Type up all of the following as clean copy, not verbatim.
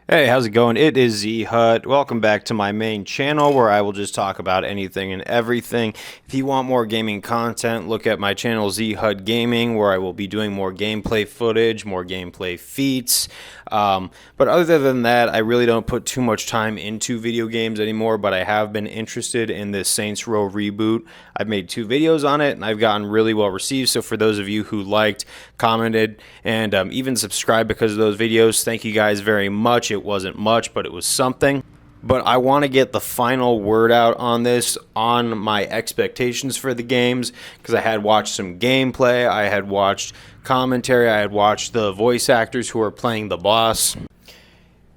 Hey, how's it going? It is Z Hut. Welcome back to my main channel where I will just talk about anything and everything. If you want more gaming content, look at my channel Z Hut Gaming, where I will be doing more gameplay footage, more gameplay feats. But other than that, I really don't put too much time into video games anymore, but I have been interested in this Saints Row reboot. I've made 2 videos on it and I've gotten really well received. So for those of you who liked, commented, and even subscribed because of those videos, thank you guys very much. It wasn't much, but it was something. But I want to get the final word out on this, on my expectations for the games, because I had watched some gameplay, I had watched commentary, I had watched the voice actors who are playing the boss.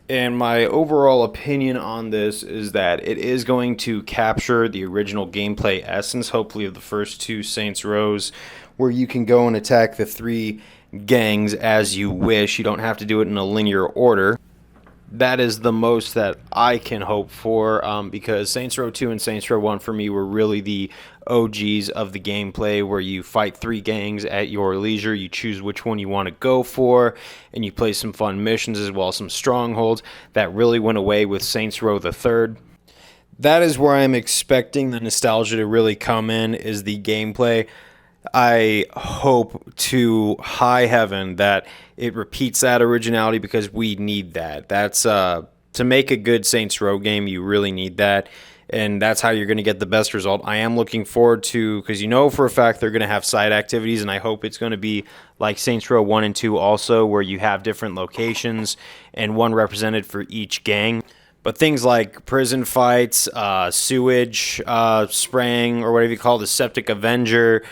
And my overall opinion on this is that it is going to capture the original gameplay essence, hopefully, of the first 2 Saints Rows, where you can go and attack the 3 gangs as you wish. You don't have to do it in a linear order. That is the most that I can hope for, because Saints Row 2 and Saints Row 1 for me were really the OGs of the gameplay, where you fight 3 gangs at your leisure, you choose which one you want to go for, and you play some fun missions as well as some strongholds. That really went away with Saints Row the Third. That is where I'm expecting the nostalgia to really come in, is the gameplay. I hope to high heaven that it repeats that originality, because we need that. That's to make a good Saints Row game, you really need that, and that's how you're going to get the best result. I am looking forward to, because you know for a fact they're going to have side activities, and I hope it's going to be like Saints Row 1 and 2 also, where you have different locations and one represented for each gang. But things like prison fights, sewage spraying, or whatever you call the Septic Avenger,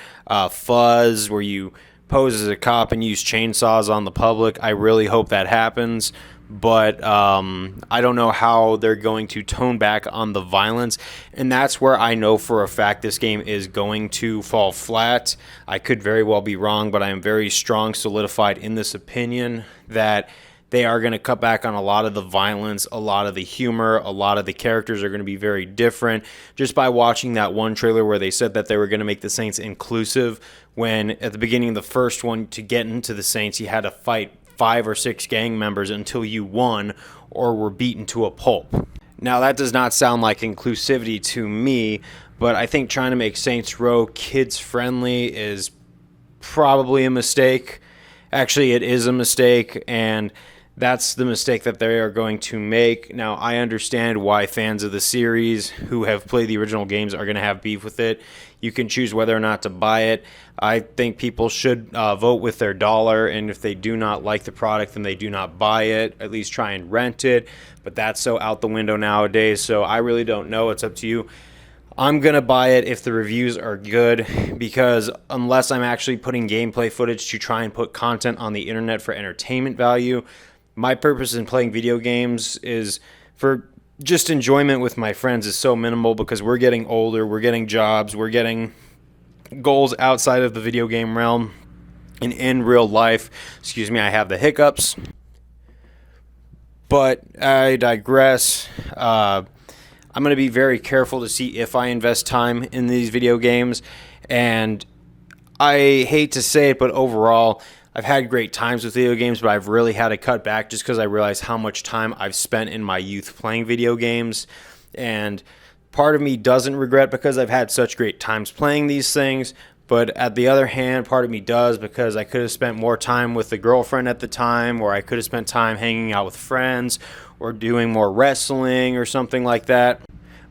fuzz, where you pose as a cop and use chainsaws on the public. I really hope that happens. But I don't know how they're going to tone back on the violence. And that's where I know for a fact this game is going to fall flat. I could very well be wrong, but I am very strong, solidified in this opinion that they are going to cut back on a lot of the violence, a lot of the humor, a lot of the characters are going to be very different. Just by watching that one trailer where they said that they were going to make the Saints inclusive, when at the beginning of the first one, to get into the Saints, you had to fight 5 or 6 gang members until you won or were beaten to a pulp. Now, that does not sound like inclusivity to me, but I think trying to make Saints Row kids-friendly is probably a mistake. Actually, it is a mistake, and that's the mistake that they are going to make. Now, I understand why fans of the series who have played the original games are going to have beef with it. You can choose whether or not to buy it. I think people should vote with their dollar, and if they do not like the product, then they do not buy it. At least try and rent it, but that's so out the window nowadays, so I really don't know. It's up to you. I'm going to buy it if the reviews are good, because unless I'm actually putting gameplay footage to try and put content on the internet for entertainment value, my purpose in playing video games is for just enjoyment with my friends is so minimal, because we're getting older, we're getting jobs, we're getting goals outside of the video game realm and in real life. Excuse me, I have the hiccups. But I digress. I'm going to be very careful to see if I invest time in these video games. And I hate to say it, but overall, I've had great times with video games, but I've really had to cut back just because I realized how much time I've spent in my youth playing video games. And part of me doesn't regret, because I've had such great times playing these things. But at the other hand, part of me does, because I could have spent more time with the girlfriend at the time, or I could have spent time hanging out with friends, or doing more wrestling or something like that.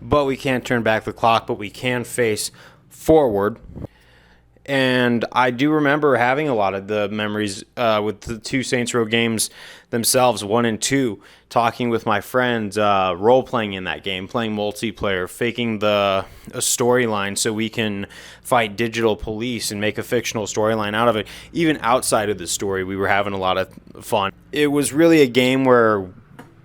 But we can't turn back the clock, but we can face forward. And I do remember having a lot of the memories with the 2 Saints Row games themselves, 1 and 2, talking with my friends, role-playing in that game, playing multiplayer, faking a storyline so we can fight digital police and make a fictional storyline out of it. Even outside of the story, we were having a lot of fun. It was really a game where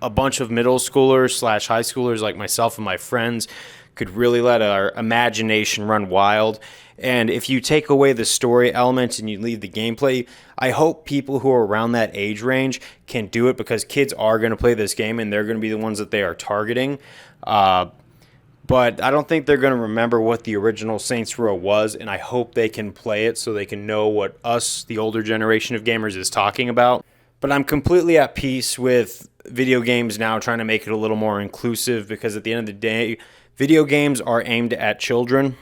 a bunch of middle schoolers / high schoolers like myself and my friends could really let our imagination run wild. And if you take away the story elements and you leave the gameplay, I hope people who are around that age range can do it, because kids are going to play this game and they're going to be the ones that they are targeting. But I don't think they're going to remember what the original Saints Row was, and I hope they can play it so they can know what us, the older generation of gamers, is talking about. But I'm completely at peace with video games now trying to make it a little more inclusive, because at the end of the day, video games are aimed at children.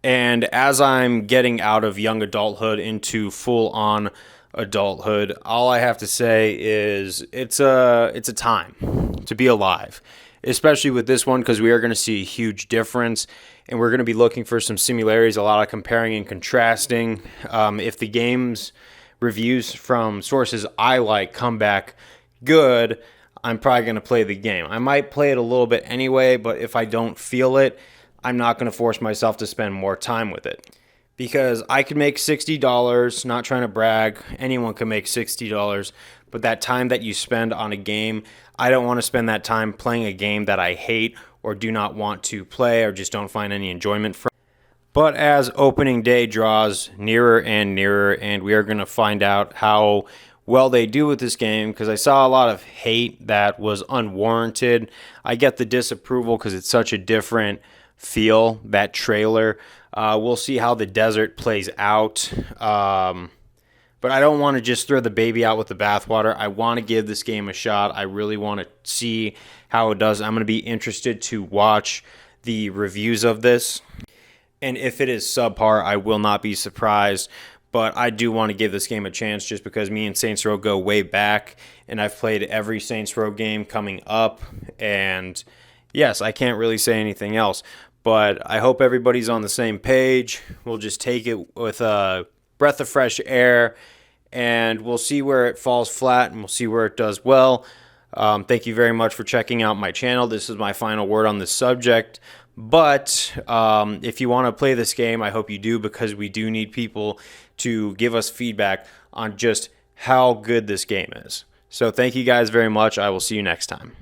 And as I'm getting out of young adulthood into full-on adulthood, all I have to say is it's a time to be alive, especially with this one, because we are going to see a huge difference, and we're going to be looking for some similarities, a lot of comparing and contrasting. If the game's reviews from sources I like come back good, I'm probably going to play the game. I might play it a little bit anyway, but if I don't feel it, I'm not going to force myself to spend more time with it. Because I could make $60, not trying to brag, anyone can make $60, but that time that you spend on a game, I don't want to spend that time playing a game that I hate or do not want to play or just don't find any enjoyment from. But as opening day draws nearer and nearer, and we are going to find out how well they do with this game, because I saw a lot of hate that was unwarranted. I get the disapproval because it's such a different feel, that trailer. We'll see how the desert plays out. But I don't want to just throw the baby out with the bathwater. I want to give this game a shot. I really want to see how it does. I'm going to be interested to watch the reviews of this. And if it is subpar, I will not be surprised. But I do want to give this game a chance just because me and Saints Row go way back. And I've played every Saints Row game coming up. And yes, I can't really say anything else. But I hope everybody's on the same page. We'll just take it with a breath of fresh air. And we'll see where it falls flat, and we'll see where it does well. Thank you very much for checking out my channel. This is my final word on this subject. But if you want to play this game, I hope you do, because we do need people to give us feedback on just how good this game is. So thank you guys very much. I will see you next time.